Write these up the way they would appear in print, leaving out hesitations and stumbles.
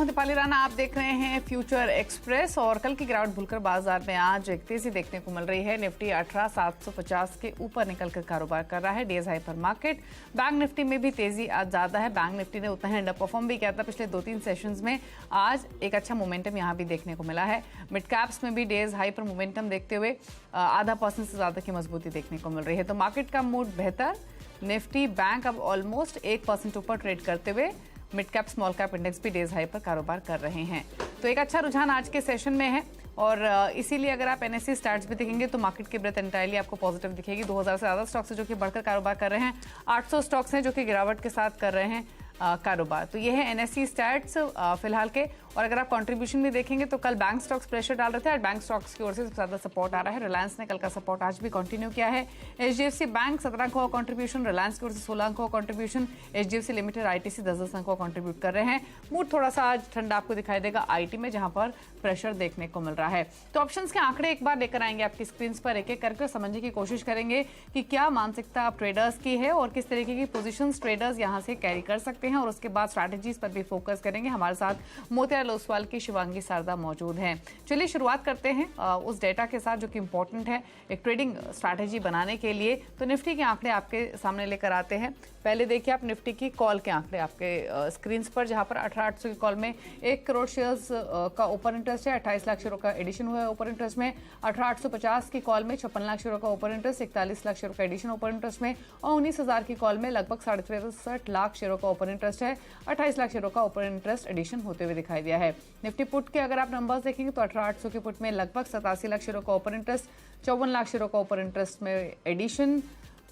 हूं दीपाली राणा, आप देख रहे हैं फ्यूचर एक्सप्रेस। और कल की गिरावट भूलकर बाजार में आज एक तेजी देखने को मिल रही है। निफ्टी 18,750 के ऊपर निकलकर कारोबार कर रहा है। डेज हाई पर मार्केट। बैंक निफ्टी में भी तेजी आज ज्यादा है। बैंक निफ्टी ने उतना ही अंडर परफॉर्म भी किया था पिछले 2-3 सेशंस में। आज एक अच्छा मोमेंटम यहां भी देखने को मिला है। मिड कैप्स में भी डेज हाई पर मोमेंटम देखते हुए 0.5% से ज्यादा की मजबूती देखने को मिल रही है। तो मार्केट का मूड बेहतर। निफ्टी बैंक अब ऑलमोस्ट 1% ऊपर ट्रेड करते हुए mid cap small cap index भी डेज हाई पर कारोबार कर रहे हैं। तो एक अच्छा रुझान आज के सेशन में है और इसीलिए अगर आप एनएससी स्टैट्स भी देखेंगे तो मार्केट की ब्रेथ एंटायरली आपको पॉजिटिव दिखेगी। 2000 से ज्यादा स्टॉक्स है जो कि बढ़कर कारोबार कर रहे हैं। 800 स्टॉक्स हैं जो कि गिरावट के साथ कर रहे हैं कारोबार। तो ये है एनएससी स्टैट्स फिलहाल के। और अगर आप कंट्रीब्यूशन भी देखेंगे तो कल बैंक स्टॉक्स प्रेशर डाल रहे थे। आज बैंक स्टॉक्स की ओर से सबसे ज्यादा सपोर्ट आ रहा है। रिलायंस ने कल का सपोर्ट आज भी कंटिन्यू किया है। एचडीएफसी बैंक 17 अंकों का कंट्रीब्यूशन, रिलायंस की ओर से 16 अंकों का कंट्रीब्यूशन, एचडीएफसी लिमिटेड आईटीसी 10-10 अंकों का कंट्रीब्यूट कर रहे हैं। मूड थोड़ा सा आज ठंडा आपको दिखाई देगा आईटी में, जहां पर प्रेशर देखने को मिल रहा है। तो ऑप्शंस के आंकड़े एक बार लेकर आएंगे आपकी स्क्रीन पर, एक एक करके समझने की कोशिश करेंगे कि क्या मानसिकता आप ट्रेडर्स की है और किस तरीके की पोजीशंस ट्रेडर्स यहां से कैरी कर सकते हैं। और उसके बाद स्ट्रैटेजीज पर भी फोकस करेंगे। हमारे साथ मोतियार लोसवाल की शिवांगी शारदा मौजूद हैं। चलिए शुरुआत करते हैं उस डेटा के साथ जो कि इंपॉर्टेंट है एक ट्रेडिंग स्ट्रैटेजी बनाने के लिए। तो निफ्टी के आंकड़े आपके सामने लेकर आते हैं। पहले देखिए आप निफ्टी की कॉल के आंकड़े आपके स्क्रीन पर, जहां पर 18,800 की कॉल में 1 करोड़ शेयर्स का ओपन इंटरेस्ट है। 28 लाख शेयरों का एडिशन हुआ है ओपन इंटरेस्ट में। 18,850 की कॉल में 56 लाख शेयरों का ओपन इंटरेस्ट, 41 लाख शेयरों का एडिशन ओपन इंटरेस्ट में। और 19,000 की कॉल में लगभग 63.5 लाख शेयरों का ओपन इंटरेस्ट है। 28 लाख शेयरों का ओपन इंटरेस्ट एडिशन होते हुए दिखाई दिया है। निफ्टी पुट के अगर आप नंबर्स देखेंगे तो 18,800 के पुट में लगभग 87 लाख शेयरों का ओपन इंटरेस्ट, 54 लाख शेयरों का ओपन इंटरेस्ट में एडिशन।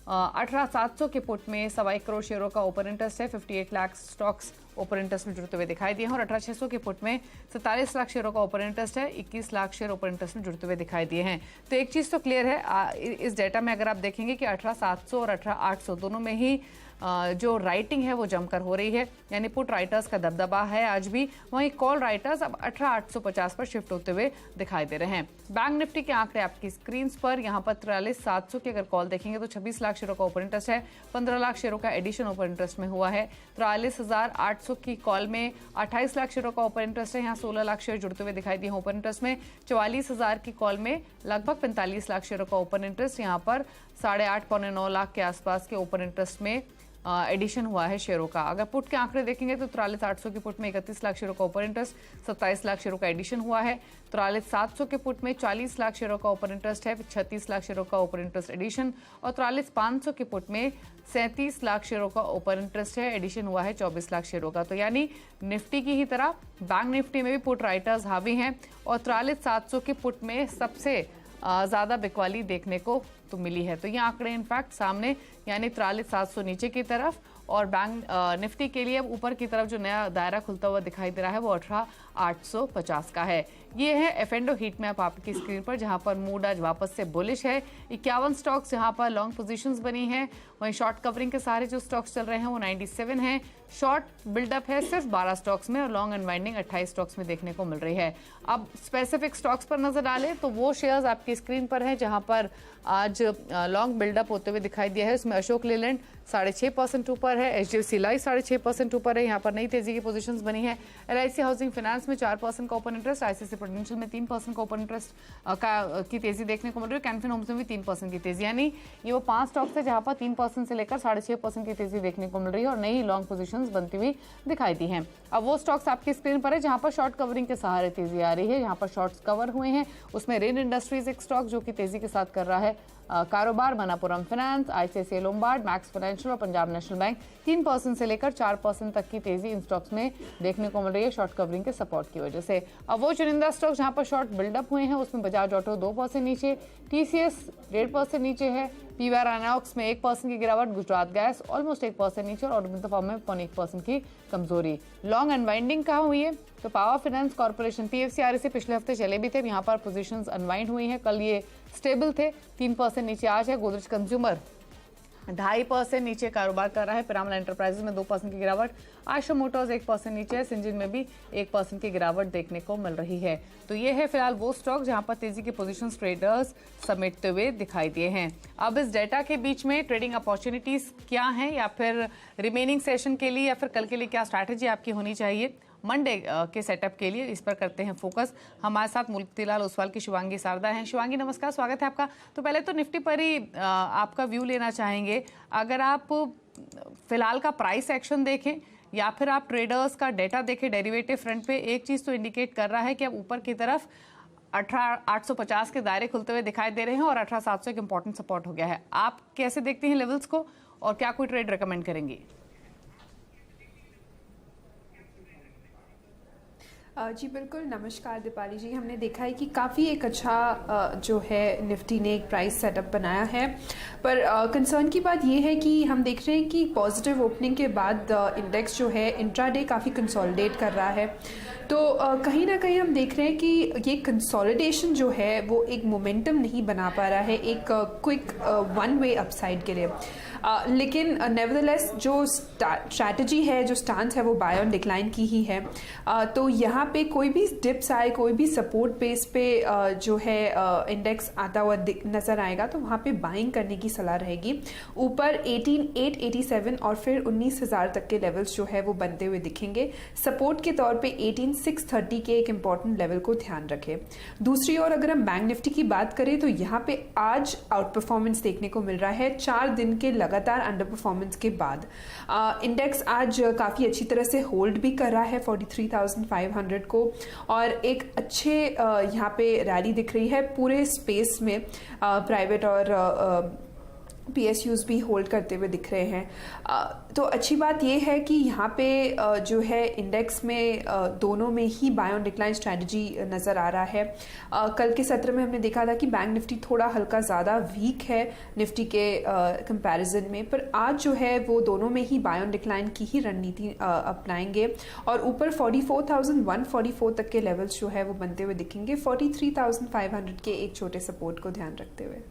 18,700 के पुट में 1.25 करोड़ शेयरों का ओपन इंटरेस्ट है। 58 लाख स्टॉक्स ओपन इंटरेस्ट में जुड़ते हुए दिखाई दिए हैं। और 18,600 के पुट में 47 लाख शेयरों का ओपन इंटरेस्ट है। 21 लाख शेयर ओपन इंटरेस्ट में जुड़ते हुए दिखाई दिए हैं। तो एक चीज तो क्लियर है इस डेटा में, अगर आप देखेंगे कि 18,700 और 18,800 दोनों में ही जो राइटिंग है वो जमकर हो रही है, यानी पुट राइटर्स का दबदबा है आज भी। वहीं कॉल राइटर्स अब 18,850 पर शिफ्ट होते हुए दिखाई दे रहे हैं। बैंक निफ्टी के आंकड़े आपकी स्क्रीन पर, यहाँ पर 43,700 की अगर कॉल देखेंगे तो 26 लाख शेयरों का ओपन इंटरेस्ट है। 15 लाख शेयरों का एडिशन ओपन इंटरेस्ट में हुआ है। 43,800 की कॉल में 28 लाख शेयरों का ओपन इंटरेस्ट है। यहाँ 16 लाख शेयर जुड़ते हुए दिखाई दिए हैं ओपन इंटरेस्ट में। 44,000 की कॉल में लगभग 45 लाख शेयरों का ओपन इंटरेस्ट, यहाँ पर 8.5 पौने 9 लाख के आसपास के ओपन इंटरेस्ट में एडिशन हुआ है शेयरों का। अगर पुट के आंकड़े देखेंगे तो 43,800 की पुट में 31 लाख शेयरों का ओपन इंटरेस्ट, 27 लाख शेयरों का एडिशन हुआ है। 43,700 के पुट में 40 लाख शेयरों का ओपन इंटरेस्ट है, 36 लाख शेयरों का ओपन इंटरेस्ट एडिशन। और 43,500 के पुट में 37 लाख शेयरों का ओपन इंटरेस्ट है, एडिशन हुआ है 24 लाख शेयरों का। तो यानी निफ्टी की ही तरह बैंक निफ्टी में भी पुट राइटर्स हावी हैं। और 43,700 के पुट में सबसे ज्यादा बिकवाली देखने को तो मिली है। तो ये आंकड़े इनफैक्ट सामने, यानी 43,700 नीचे की तरफ और बैंक निफ्टी के लिए अब ऊपर की तरफ जो नया दायरा खुलता हुआ दिखाई दे रहा है वो 18,850 का है। ये है एफएंडो हीट मैप आपकी स्क्रीन पर, जहां पर मूड आज वापस से बुलिश है। 51 स्टॉक्स यहां पर लॉन्ग पोजीशंस बनी है। वहीं शॉर्ट कवरिंग के सारे जो स्टॉक्स चल रहे हैं वो 97 हैं। शॉर्ट बिल्डअप है सिर्फ 12 स्टॉक्स में और लॉन्ग अनवाइंडिंग 28 स्टॉक्स में देखने को मिल रही है। अब स्पेसिफिक स्टॉक्स पर नजर डालें तो वो शेयर्स आपकी स्क्रीन पर हैं जहां पर आज लॉन्ग बिल्डअप होते हुए दिखाई दिया है। उसमें अशोक लेलैंड 6.5% ऊपर है। एचडीएफसी लाइफ 6.5% ऊपर है। यहाँ पर नई तेजी की पोजीशंस बनी है। एलआईसी हाउसिंग फाइनेंस में 4% का ओपन इंटरेस्ट, आईसीआईसीआई प्रूडेंशियल में 3% का ओपन इंटरेस्ट की तेजी देखने को मिल रही है। कैनफिन होम्स में भी 3% की तेजी, यानी ये वो 5 स्टॉक्स है जहां पर 3% से लेकर 6.5% की तेजी देखने को मिल रही है और नई लॉन्ग पोजीशंस बनती हुई दिखाई दी हैं। अब वो स्टॉक्स आपकी स्क्रीन पर है जहां पर शॉर्ट कवरिंग के सहारे तेजी आ रही है। यहाँ पर शॉर्ट्स कवर हुए हैं। उसमें रेन इंडस्ट्रीज एक स्टॉक जो कि तेजी के साथ कर रहा है कारोबार, Manappuram finance, ICICI Lombard, max financial और पंजाब नेशनल बैंक 3% से लेकर 4% तक की तेजी इन स्टॉक्स में देखने को मिल रही है शॉर्ट कवरिंग के सपोर्ट की वजह से। अब वो चुनिंदा स्टॉक जहां पर शॉर्ट बिल्डअप हुए हैं उसमें बजाज ऑटो 2% नीचे, टीसीएस 1.5% नीचे है, पीवीआर आइनॉक्स में 1% की गिरावट, गुजरात गैस ऑलमोस्ट 1% नीचे और ऑटोमोबाइल फर्म में 0.1% की कमजोरी। लॉन्ग अनवाइंडिंग कहाँ हुई है तो पावर फाइनेंस कॉर्पोरेशन पीएफसीआरए से पिछले हफ्ते चले भी थे, यहाँ पर पोजीशंस अनवाइंड हुई हैं। कल ये स्टेबल थे, 3% नीचे आज है। गोदरेज कंज्यूमर 2.5% नीचे कारोबार कर रहा है। पिरामल एंटरप्राइजेज में 2% की गिरावट, आशा मोटर्स 1% नीचे है, सिंजिन में भी 1% की गिरावट देखने को मिल रही है। तो ये है फिलहाल वो स्टॉक जहां पर तेजी के पोजीशंस ट्रेडर्स समेटते हुए दिखाई दिए हैं। अब इस डेटा के बीच में ट्रेडिंग अपॉर्चुनिटीज क्या हैं, या फिर रिमेनिंग सेशन के लिए या फिर कल के लिए क्या स्ट्रैटेजी आपकी होनी चाहिए, मंडे के सेटअप के लिए, इस पर करते हैं फोकस। हमारे साथ मुल्कीलाल ओसवाल की शिवांगी सारदा हैं। शिवांगी नमस्कार, स्वागत है आपका। तो पहले तो निफ्टी पर ही आपका व्यू लेना चाहेंगे। अगर आप फिलहाल का प्राइस एक्शन देखें या फिर आप ट्रेडर्स का डेटा देखें डेरिवेटिव फ्रंट पे, एक चीज तो इंडिकेट कर रहा है कि अब ऊपर की तरफ 18,850 के दायरे खुलते हुए दिखाई दे रहे हैं और 18,700 एक इंपॉर्टेंट सपोर्ट हो गया है। आप कैसे देखते हैं लेवल्स को और क्या कोई ट्रेड रेकमेंड करेंगी? जी बिल्कुल, नमस्कार दीपाली जी। हमने देखा है कि काफ़ी एक अच्छा जो है निफ्टी ने एक प्राइस सेटअप बनाया है, पर कंसर्न की बात यह है कि हम देख रहे हैं कि पॉजिटिव ओपनिंग के बाद इंडेक्स जो है इंट्राडे काफ़ी कंसोलिडेट कर रहा है। तो कहीं ना कहीं हम देख रहे हैं कि ये कंसोलिडेशन जो है वो एक मोमेंटम नहीं बना पा रहा है एक क्विक वन वे अपसाइड के लिए। लेकिन नेवरदलेस जो स्ट्रैटेजी है, जो स्टांस है, वो बाय ऑन डिक्लाइन की ही है। तो यहाँ पे कोई भी डिप्स आए, कोई भी सपोर्ट बेस पे जो है इंडेक्स आता हुआ नजर आएगा तो वहाँ पे बाइंग करने की सलाह रहेगी। ऊपर 18,887 और फिर 19,000 तक के लेवल्स जो है वो बनते हुए दिखेंगे। सपोर्ट के तौर पे 18,630 के एक इंपॉर्टेंट लेवल को ध्यान रखें। दूसरी ओर अगर हम बैंक निफ्टी की बात करें तो यहाँ पे आज आउट परफॉर्मेंस देखने को मिल रहा है 4 दिन के लगातार अंडर परफॉर्मेंस के बाद। इंडेक्स आज काफ़ी अच्छी तरह से होल्ड भी कर रहा है 43,500 को और एक अच्छे यहाँ पे रैली दिख रही है पूरे स्पेस में। प्राइवेट और PSUs भी होल्ड करते हुए दिख रहे हैं। तो अच्छी बात यह है कि यहाँ पे जो है इंडेक्स में दोनों में ही बाय ऑन डिक्लाइन स्ट्रैटेजी नज़र आ रहा है। कल के सत्र में हमने देखा था कि बैंक निफ्टी थोड़ा हल्का ज़्यादा वीक है निफ्टी के कंपैरिजन में, पर आज जो है वो दोनों में ही बाय ऑन डिक्लाइन की ही रणनीति अपनाएंगे और ऊपर 44,144 तक के लेवल्स जो है वो बनते हुए दिखेंगे 43,500 के एक छोटे सपोर्ट को ध्यान रखते हुए।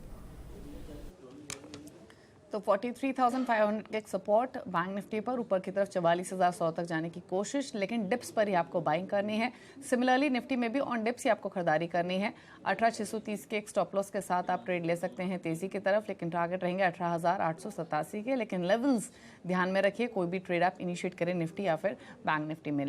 तो 43,500 के सपोर्ट बैंक निफ्टी पर, ऊपर की तरफ 44,100 तक जाने की कोशिश, लेकिन डिप्स पर ही आपको बाइंग करनी है। सिमिलरली निफ्टी में भी ऑन डिप्स ही आपको खरीदारी करनी है। 18,630 के एक स्टॉप लॉस के साथ आप ट्रेड ले सकते हैं तेजी की तरफ, लेकिन टारगेट रहेंगे 18,887 के। लेकिन लेवल्स ध्यान में रखिए, कोई भी ट्रेड आप इनिशिएट करें निफ्टी या फिर बैंक निफ्टी में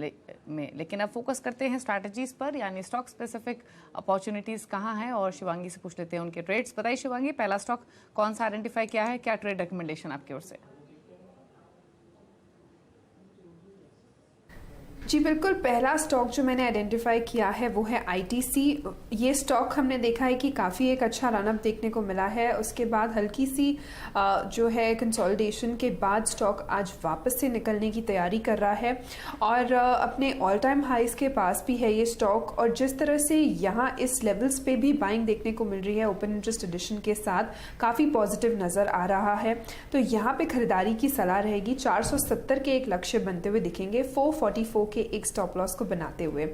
लेकिन अब फोकस करते हैं स्ट्रैटेजीज पर, यानी स्टॉक स्पेसिफिक अपॉर्चुनिटीज कहाँ हैं और शिवांगी से पूछ लेते हैं उनके ट्रेड्स। बताइए शिवांगी, पहला स्टॉक कौन सा आइडेंटिफाई किया है, क्या ट्रेड रिकमेंडेशन आपकी ओर से? जी बिल्कुल, पहला स्टॉक जो मैंने आइडेंटिफाई किया है वो है ITC। ये स्टॉक हमने देखा है कि काफ़ी एक अच्छा रनअप देखने को मिला है। उसके बाद हल्की सी जो है कंसोलिडेशन के बाद स्टॉक आज वापस से निकलने की तैयारी कर रहा है और अपने ऑल टाइम हाइस के पास भी है ये स्टॉक। और जिस तरह से यहाँ इस लेवल्स पे भी बाइंग देखने को मिल रही है ओपन इंटरेस्ट एडिशन के साथ, काफ़ी पॉजिटिव नज़र आ रहा है। तो यहाँ पे खरीदारी की सलाह रहेगी। 470 के एक लक्ष्य बनते हुए दिखेंगे 444 के एक स्टॉप लॉस को बनाते हुए।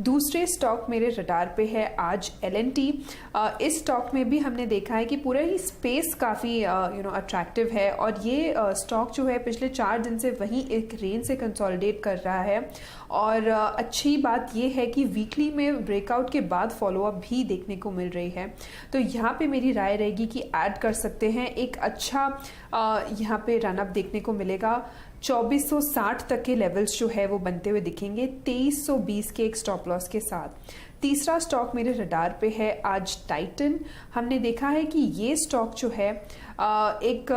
दूसरे स्टॉक मेरे रडार पे है आज L&T। इस स्टॉक में भी हमने देखा है कि पूरा ही स्पेस काफ़ी अट्रैक्टिव है और ये स्टॉक जो है पिछले 4 दिन से वहीं एक रेंज से कंसोलिडेट कर रहा है। और अच्छी बात यह है कि वीकली में ब्रेकआउट के बाद फॉलोअप भी देखने को मिल रही है। तो यहाँ पे मेरी राय रहेगी कि ऐड कर सकते हैं। एक अच्छा यहाँ पे रनअप देखने को मिलेगा। 2460 तक के लेवल्स जो है वो बनते हुए दिखेंगे 2320 के एक स्टॉप लॉस के साथ। तीसरा स्टॉक मेरे रडार पे है आज टाइटन। हमने देखा है कि ये स्टॉक जो है एक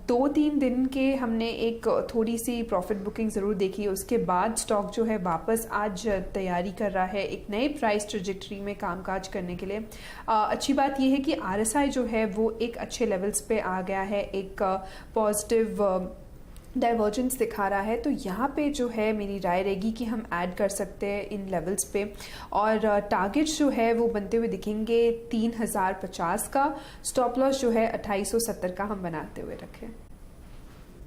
2-3 दिन के हमने एक थोड़ी सी प्रॉफिट बुकिंग ज़रूर देखी, उसके बाद स्टॉक जो है वापस आज तैयारी कर रहा है एक नए प्राइस ट्रेजेक्टरी में कामकाज करने के लिए। अच्छी बात यह है कि RSI जो है वो एक अच्छे लेवल्स पे आ गया है, एक पॉजिटिव डाइवर्जेंस दिखा रहा है। तो यहाँ पे जो है मेरी राय रहेगी कि हम ऐड कर सकते हैं इन लेवल्स पे और टारगेट्स जो है वो बनते हुए दिखेंगे 3,050 का। स्टॉप लॉस जो है 2,870 का हम बनाते हुए रखें।